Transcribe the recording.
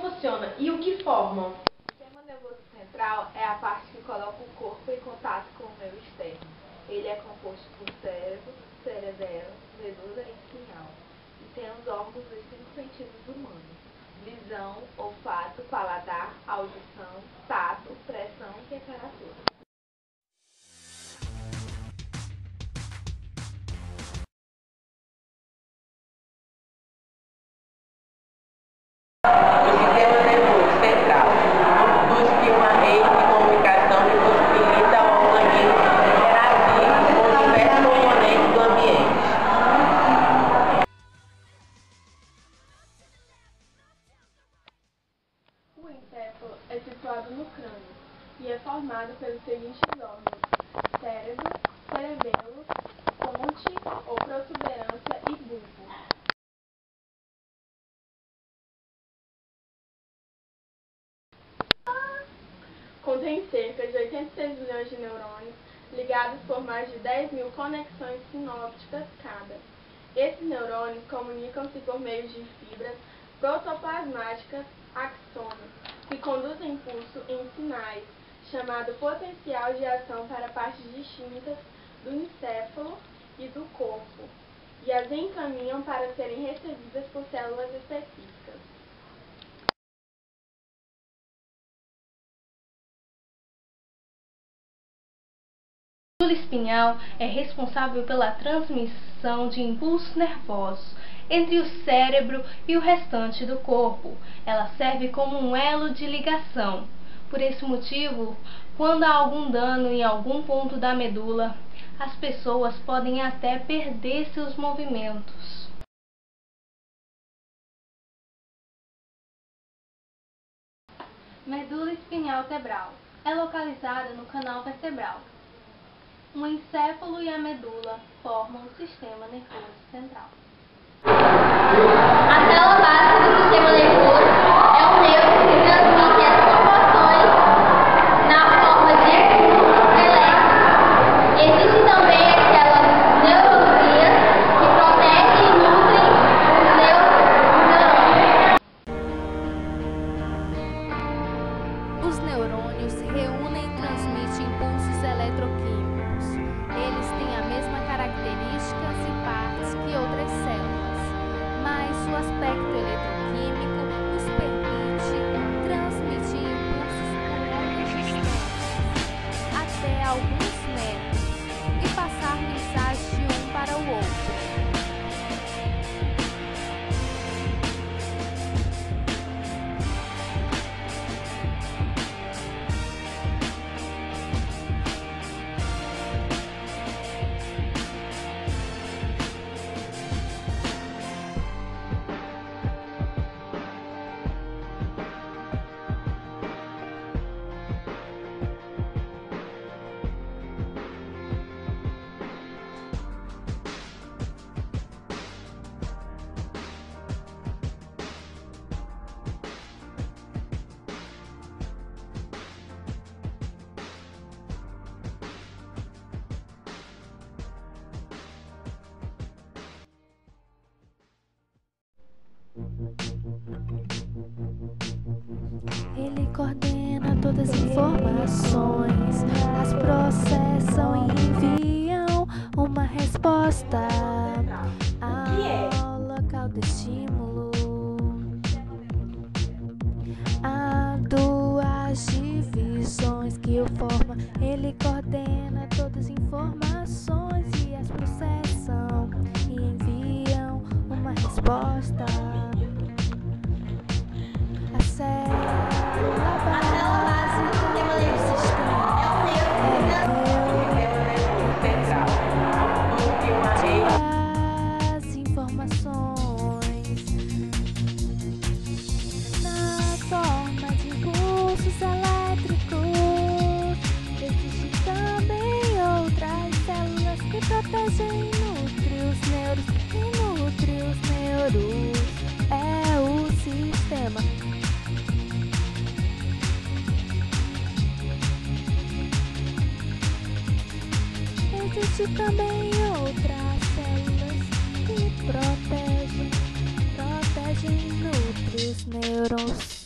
funciona e o que formam? O sistema nervoso central é a parte que coloca o corpo em contato com o meio externo. Ele é composto por cérebro, cerebelo, medula e espinhal. E tem os órgãos dos 5 sentidos humanos: visão, olfato, paladar, audição, tato, pressão e temperatura. O sistema nervoso central constitui uma rede de comunicação que possibilita ao organismo interagir com diversos componentes do ambiente. O encéfalo é situado no crânio e é formado pelos seguintes órgãos: cérebro, cerebelo, ponte ou protuberância e bulbo. Contém cerca de 86 milhões de neurônios, ligados por mais de 10 mil conexões sinópticas cada. Esses neurônios comunicam-se por meio de fibras protoplasmáticas axônicas, que conduzem impulso em sinais, chamado potencial de ação para partes distintas do encéfalo e do corpo, e as encaminham para serem recebidas por células específicas. A medula espinhal é responsável pela transmissão de impulsos nervosos entre o cérebro e o restante do corpo. Ela serve como um elo de ligação. Por esse motivo, quando há algum dano em algum ponto da medula, as pessoas podem até perder seus movimentos. Medula espinhal cerebral é localizada no canal vertebral. O encéfalo e a medula formam o sistema nervoso central. A célula básica do sistema nervoso é o nervo que transmite as informações na forma de impulsos elétricos. Existem também as células neuronucleares que protegem e nutrem os neurônios. Os neurônios se reúnem e transmitem impulsos eletroquímicos. Eles têm a mesma características e partes que outras células, mas o aspecto eletroquímico nos permite transmitir impulsos por longas distâncias, até alguns metros, e passar mensagens de um para o outro. Ele coordena todas as informações, as processam e enviam uma resposta ao local do estímulo. Há duas divisões que o formam. Ele coordena todas as informações e as processam e enviam uma resposta. A célula básica do sistema as informações na forma de impulsos elétricos. Existem também outras células que protegem e nutrem os neuros. É o sistema. Existem também outras células que protegem e nutrem os neurons.